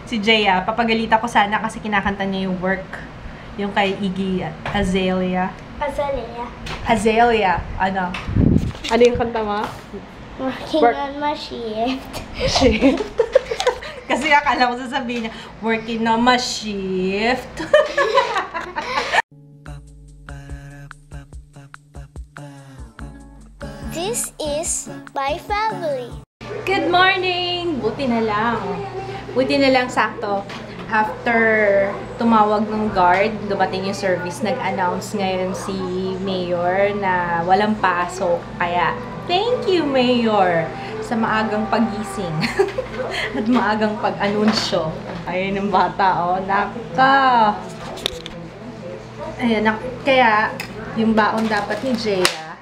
Si Jaya, papagalitan ko sana kasi kinakanta niya yung Work. Yung kay Iggy Azalea. Azalea. Ano? Ano yung kanta mo? Working on my shift. Kasi akala ko sasabihin niya, working on my shift. This is my family. Good morning! Buti na lang. Buti na lang sakto. After tumawag ng guard, dumating yung service, nag-announce ngayon si Mayor na walang pasok. Kaya, thank you, Mayor, sa maagang pagising at maagang pag-anunsyo. Ayun yung bata, oh. Naka! Ayan, kaya, yung baon dapat ni Jaya,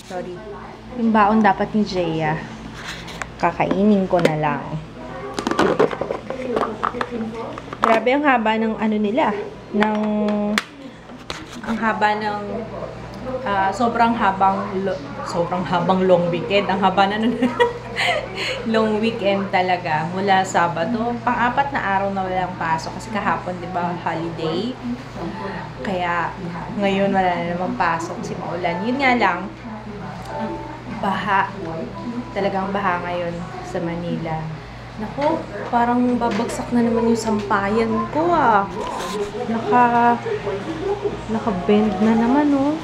sorry. Yung baon dapat ni Jaya, kakainin ko na lang. Grabe ang haba ng ano nila, ang haba ng sobrang habang long weekend. Ang haba na nun. Long weekend talaga. Mula Sabado, pang-apat na araw na walang pasok. Kasi kahapon, di ba, holiday. Kaya, ngayon wala na namang pasok si maulan. Yun nga lang, baha. Talagang baha ngayon sa Manila. Naku, parang babagsak na naman yung sampayan ko Naka-bend na naman, oh.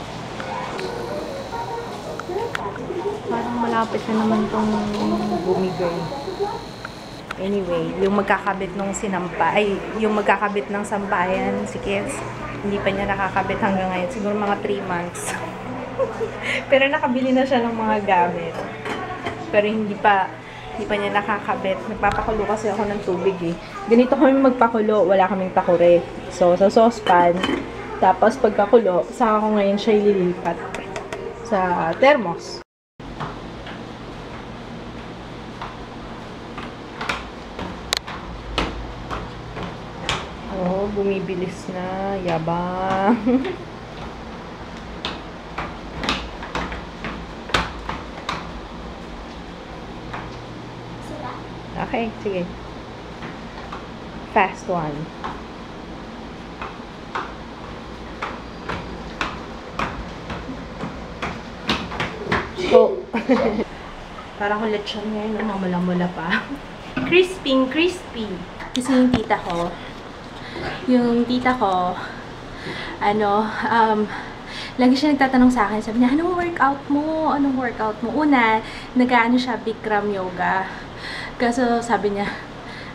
Parang malapit na naman tong bumigay. Anyway, yung magkakabit ng yung magkakabit ng sampayan, si Kes, hindi pa niya nakakabit hanggang ngayon. Siguro mga 3 months. Pero nakabili na siya ng mga gamit. Pero hindi pa niya nakakabit. Nagpapakulo kasi ako ng tubig eh. Ganito kami magpakulo, wala kaming takure. So, sa saucepan, tapos pagkakulo, saka ko ngayon siya ililipat sa thermos. Oh, bumibilis na. Yabang. Okay, sige. Fast one. Oh. Parang kulit siya ngayon. Mamula-mula pa. Crispy. Kasi yung tita ko, lagi siya nagtatanong sa akin. Sabi niya, anong workout mo? Una, nag-ano siya, Bikram yoga. Kaso sabi niya,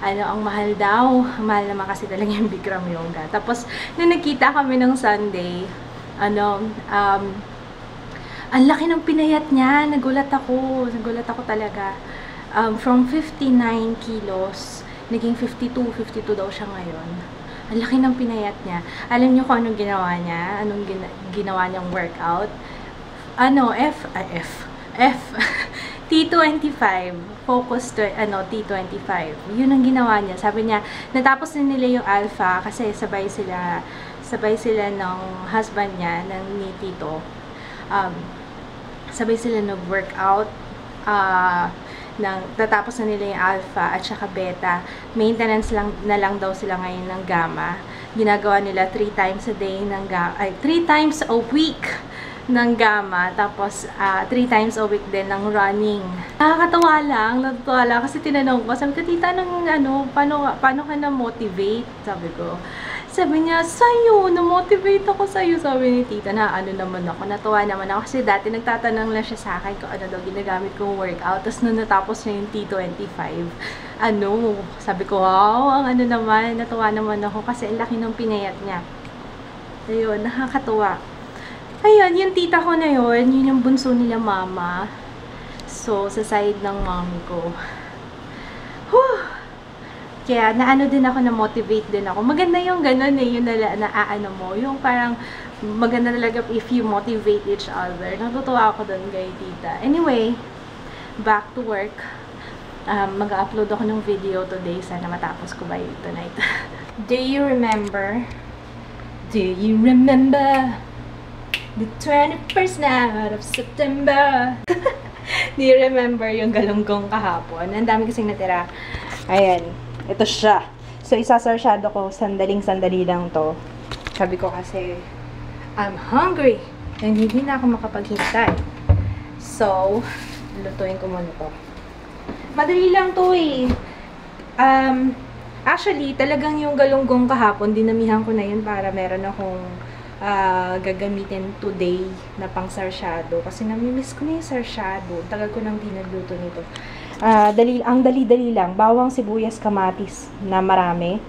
ang mahal daw. Mahal naman kasi talaga yung Bikram yoga. Tapos, nung nagkita kami ng Sunday, ang laki ng pinayat niya. Nagulat ako talaga. From 59 kilos, naging 52 daw siya ngayon. Ang laki ng pinayat niya. Alam niyo kung anong ginawa niya? Anong ginawa niyang workout? T25. Focus to, T25. Yun ang ginawa niya. Sabi niya, natapos na nila yung alpha kasi sabay sila ng husband niya, ni Tito. Sabay sila nag-workout. Natapos na nila yung alpha at saka beta. Maintenance na lang daw sila ngayon ng gamma. Ginagawa nila 3 times a day 3 times a week ng gamma. Tapos 3 times a week din ng running. Nakakatawa lang kasi tinanong ko, sabi ko, tita, paano ka na-motivate? Sabi niya, sa'yo, na-motivate ako sa'yo. Sabi ni tita, natuwa naman ako. Kasi dati nagtatanong lang siya sa akin kung ano daw ginagamit kong workout. Tapos nung natapos niya yung T25, sabi ko, wow, natuwa naman ako kasi ang laki ng pinayat niya. Ayun, nakakatuwa. Ayun, yung tita ko na yun yung bunso nila mama. So, sa side ng mommy ko. Whew! Kaya, din ako, na-motivate din ako. Maganda yung ganun yung yung parang maganda talaga if you motivate each other. Natutuwa ako doon kay tita. Anyway, back to work. Mag-upload ako ng video today. Sana matapos ko by tonight. Do you remember the 21st night of September? Do you remember yung galunggong kahapon? Ang dami kasing natira. Ayan. Ito siya. So, isasarsyado ko, sandaling-sandali lang to. Sabi ko kasi, I'm hungry. And hindi na ako makapaghintay. So, lutuin ko muna to. Madali lang to eh. Actually, talagang yung galunggong kahapon, dinamihan ko na yun para meron akong gagamitin today na pang sarsyado. Kasi namimiss ko na yung sarsyado. Tagal ko nang dinagluto nito. Ang dali-dali lang. Bawang, sibuyas, kamatis na marami.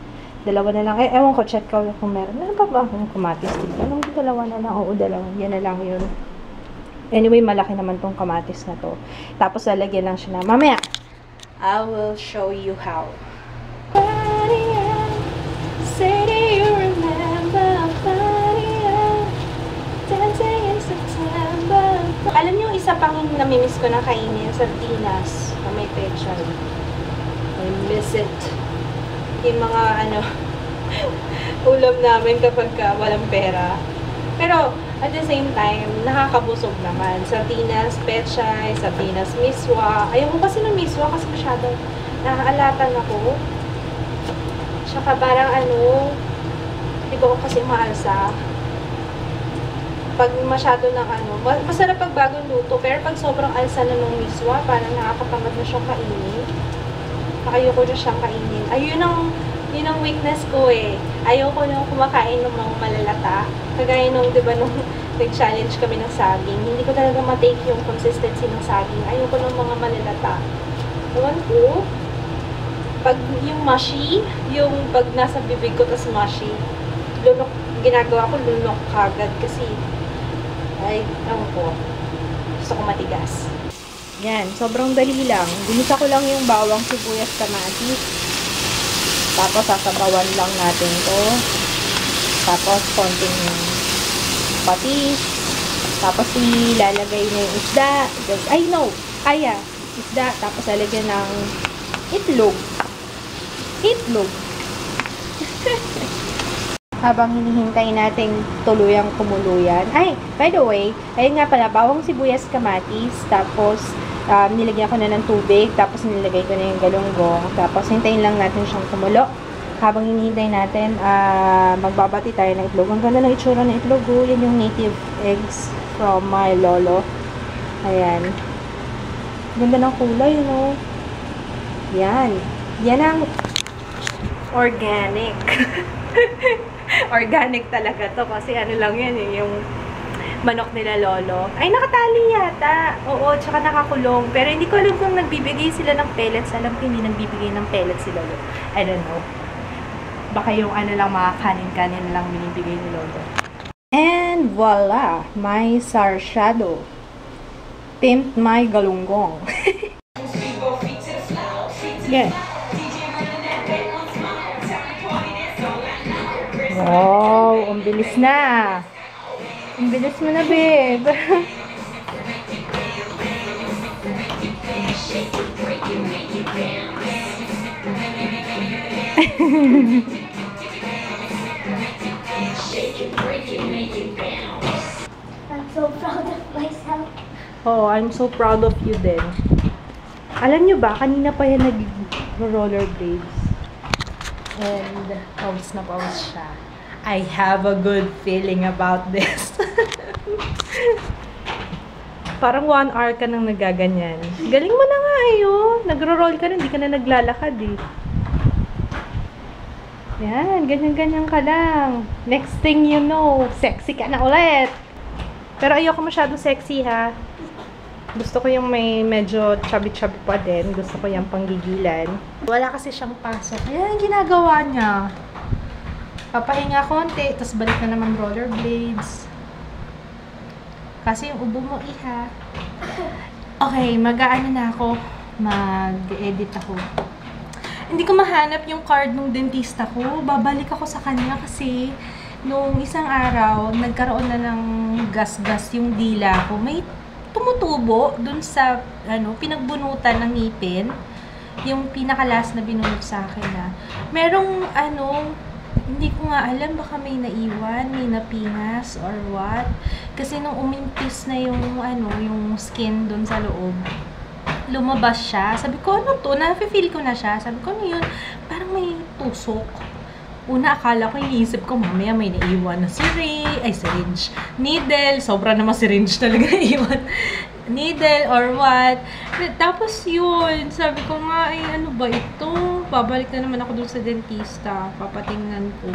Dalawa na lang. Ewan ko, check ko kung meron. Meron pa ba akong kamatis dito? Anong dalawa na lang? Oo, dalawa. Yan na lang yun. Anyway, malaki naman tong kamatis na to. Tapos, lalagyan lang siya na. Mamaya, I will show you how. Say, do you remember? Dancing in September. Alam niyo, isa pang namimiss ko na kainin, sardinas na may pechay. I miss it. Yung mga ulam namin kapag walang pera. Pero at the same time, nakakabusog naman. Sardinas, pechay, sardinas, miswa. Ayoko kasi ng miswa kasi masyadong nakaalatan ako. Tsaka parang hindi ko kasi maalsa. Pag masyado ng masarap pag bagong luto, pero pag sobrang alsa na ng miswa, parang nakakatamad na siyang kainin. Ayoko na siyang kainin. Yun ang weakness ko eh. Ayoko nung kumakain ng mga malalata. Kagaya nung, di ba, nung nag-challenge kami ng saging, hindi ko talaga matake yung consistency ng saging. Ayoko ng mga malalata. Ewan ko, pag yung mushy, yung pag nasa bibig ko tas mushy, ginagawa ko lunok kagad kasi ewan ko, gusto ko matigas. Yan, sobrang dali lang. Ginisa ko lang yung bawang, sibuyas, kamatis. Tapos, sasabawan lang natin to. Tapos, konting patis. Tapos, ilalagay na yung isda. Isda. Tapos, lalagyan ng itlog. Habang hinihintay nating tuluyang kumuluyan. By the way, ayun nga pala, bawang, sibuyas, kamatis. Tapos, nilagyan ko na ng tubig. Tapos, nilagay ko na yung galunggong. Tapos, hintayin lang natin siyang kumulo. Habang hinihintay natin, magbabati tayo ng itlog. Ang ganda ng itsura ng itlog. Yan yung native eggs from my lolo. Ayan. Ganda ng kulay, Yan. Yan ang organic. Organic talaga to kasi lang yan yung manok nila lolo. Ay, nakatali yata. Oo, tsaka nakakulong. Pero hindi ko alam kung nagbibigay sila ng pellets. Alam ko hindi nagbibigay ng pellets si lolo. I don't know. Baka yung lang, mga kanin-kanin lang binibigay ni lolo. And voila! My sarsyado. Pimped my galunggong. Yeah. Wow, ang bilis na. Ang bilis mo na, babe. I'm so proud of myself. Oh, I'm so proud of you din. Alam nyo ba, kanina pa yan nag-rollerblades. And pause na pause siya. I have a good feeling about this. Parang 1 hour ka nang nagaganyan. Galing mo na nga Nagro-roll ka na, hindi ka na naglalakad eh. Yan, ganyan-ganyan ka lang. Next thing you know, sexy ka na ulit. Pero ayoko masyado sexy ha. Gusto ko yung may medyo chubby-chubby pa din. Gusto ko yung panggigilan. Wala kasi siyang pasok. Ayan ang ginagawa niya. Papahinga konti, tapos balik na naman rollerblades. Kasi yung ubo mo, iha. Okay, mag-aano na ako. Mag-edit ako. Hindi ko mahanap yung card ng dentista ko. Babalik ako sa kanya kasi nung isang araw, nagkaroon na ng gas-gas yung dila ko. May tumutubo dun sa pinagbunutan ng ngipin. Yung pinakalas na binunot sa akin na. Merong hindi ko nga alam, baka may naiwan, may napingas or what. Kasi nung umimpis na yung yung skin dun sa loob, lumabas siya. Sabi ko, ano to? Na-feel ko na siya. Sabi ko, ano yun? Parang may tusok. Una, akala ko, iniisip ko, mamaya may naiwan na syringe, needle, sobra naman syringe talaga naiwan. Needle or what. Tapos yun, sabi ko nga, ay ano ba ito? Babalik na naman ako dun sa dentista. Papatingnan ko.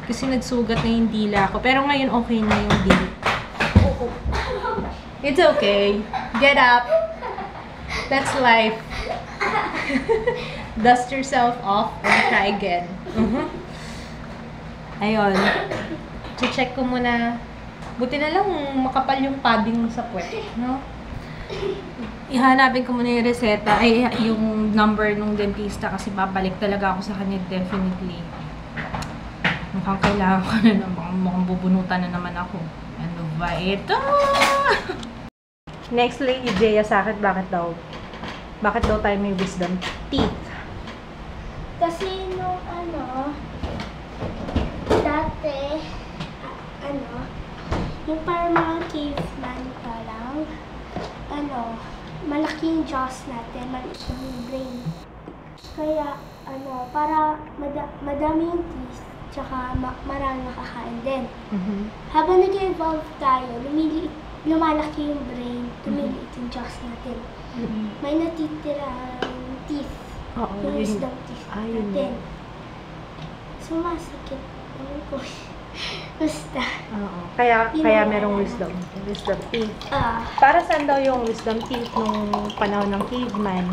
Kasi nagsugat na yung dila ko. Pero ngayon okay na yung dila. It's okay. Get up. That's life. Dust yourself off and try again. Ayun. Check ko muna. Buti na lang makapal yung padding mo sa puwet, no? Ihanapin ko muna yung reseta, ay yung number ng dentista kasi babalik talaga ako sa kanya definitely. Mukhang kailangan ko na naman, mukhang bubunutan na naman ako. Ano ba ito? Next lady, Jaya, sakit, bakit daw? Bakit daw tayo may wisdom teeth? Kasi nung dati, yung parang mga caveman pa lang, malaki yung jaws natin, maliit lang yung brain. Kaya, para madami yung teeth, tsaka marami nakakain din. Habang nag-evolve tayo, lumalaki yung brain, lumiliit yung jaws natin. May natitirang teeth, yung wisdom teeth natin. Sumasakit. Ano ko? Basta. Kaya merong wisdom teeth. Para saan daw yung wisdom teeth nung panahon ng caveman?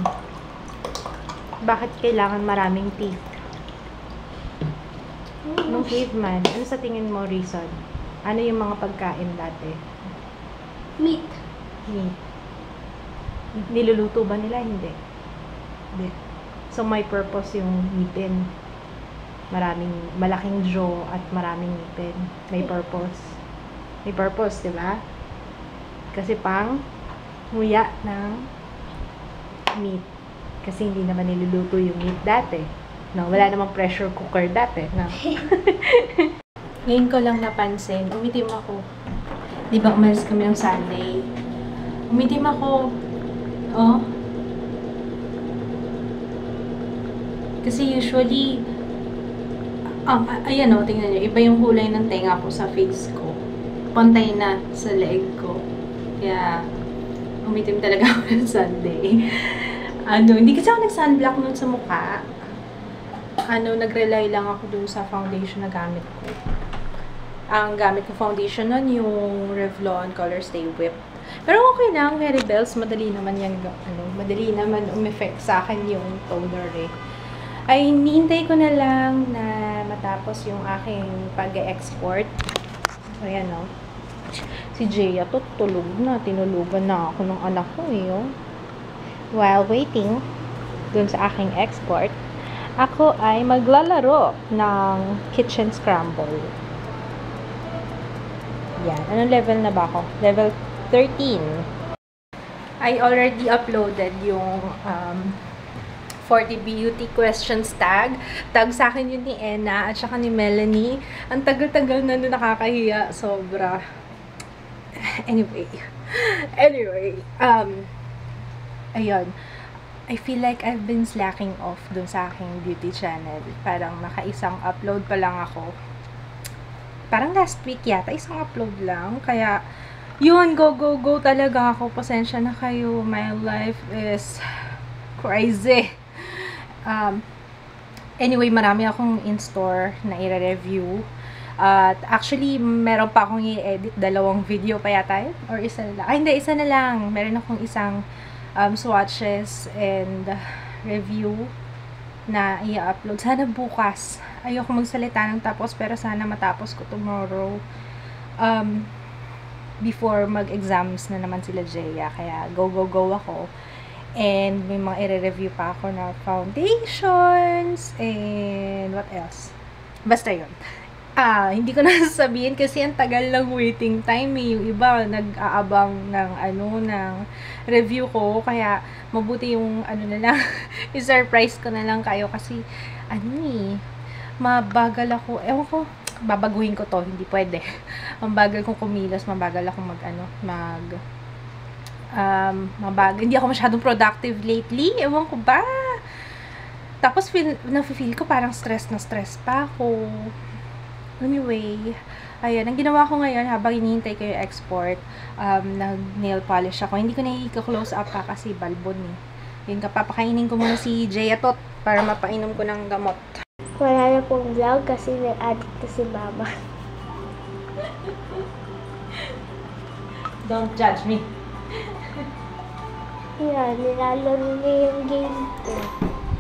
Bakit kailangan maraming teeth? Nung caveman, ano sa tingin mo reason? Ano yung mga pagkain dati? Meat. Niluluto ba nila? Hindi. So may purpose yung ngipin. Malaking jaw at maraming ngipin. May purpose. May purpose, di ba? Kasi pang nguya ng meat. Kasi hindi naman niluluto yung meat dati. No, wala namang pressure cooker dati. No? Ngayon ko lang napansin, umitim ako. Di ba umalis kami ng Sunday? Umitim ako. Oh. Kasi usually, ayan o, tingnan nyo, iba yung kulay ng tenga ko sa face ko. Pantay na sa leg ko. Kaya, umitim talaga ako ng Sunday. Hindi kasi ako nag-sunblock nun sa mukha. Nag-rely lang ako dun sa foundation na gamit ko. Ang gamit ko foundation nun, yung Revlon Color Stay Whip. Pero okay lang, Mary Bells, madali naman yan, madali naman umeffect sa akin yung toner eh. Ay hinihintay ko na lang na matapos yung aking pag-export. Ayan o. Si Jaya to tulog na. Tinulugan na ako ng anak ko eh. Oh. While waiting dun sa aking export, ako ay maglalaro ng kitchen scramble. Yan. Anong level na ba ako? Level 13. I already uploaded yung 40 beauty questions tag. Tag sa akin yun ni Enna at saka ni Melanie. Ang tagal-tagal na nun, nakakahiya. Sobra. Anyway. Ayun. I feel like I've been slacking off dun sa aking beauty channel. Parang naka-isang upload pa lang ako. Parang last week yata, isang upload lang. Kaya, yun, go talaga ako. Pasensya na kayo. My life is crazy. Anyway, marami akong in-store na i-review. At actually, meron pa akong i-edit. 2 video pa yata yun? Or isa na lang? Ay, hindi, isa na lang. Meron akong isang swatches and review na i-upload. Sana bukas. Ayoko magsalita ng tapos, pero sana matapos ko tomorrow. Before mag-exams na naman sila Jaya. Kaya go ako. And may mga i-review pa ako na foundations and what else. Basta yun. Hindi ko na sasabihin kasi ang tagal lang waiting time eh. Yung iba nag-aabang ng ng review ko. Kaya mabuti yung na lang, i-surprise ko na lang kayo kasi mabagal ako. Ewan ko, babaguhin ko to. Hindi pwede. Ang bagal kong kumilos, mabagal ako mabagal. Hindi ako masyadong productive lately. Ewan ko ba? Tapos nafe-feel ko parang stress na stress pa ako. Anyway, ayan, ang ginawa ko ngayon habang hinihintay ko yung export, nag-nail polish ako. Hindi ko na i-close up pa kasi balbon eh. Yun, kapapakainin ko muna si Jayatot para mapainom ko ng gamot. Wala na pong vlog kasi nag-addict na si Mama. Don't judge me. Yan, nilalaro niya yung game ko.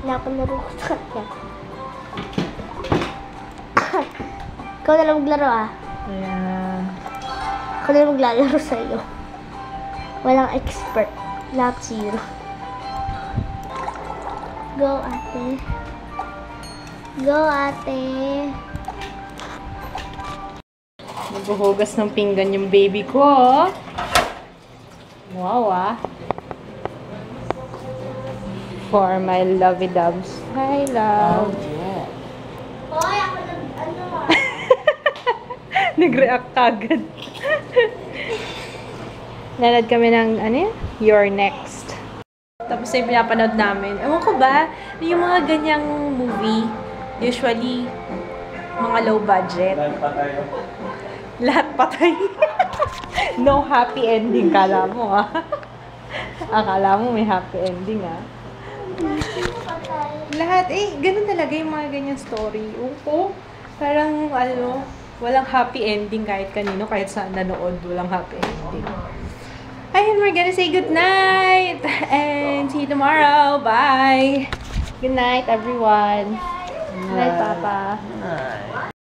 Nakalaro ko sa kanya. Ikaw na lang maglaro ah. Ayan. Ako na lang maglalaro sa'yo. Walang expert. Lahat zero. Go, ate. Go, ate. Naghuhugas ng pinggan yung baby ko. Wow ah. For my lovey doves. Hi, love. Hoy, ako ano ah. Nag-react agad. Nanood kami ng, ano yun? You're Next. Tapos yung pinapanood namin. Ewan ko ba, yung mga ganyang movie, usually, mga low budget. Lahat patay. No happy ending, kala mo ah. Akala mo may happy ending ah. Lahat, ganun talaga yung mga ganyang story. Opo, parang, walang happy ending kahit kanino, kahit saan nanood, walang happy ending. Ayun, we're gonna say good night! And see you tomorrow! Bye! Good night, everyone! Good night, Papa!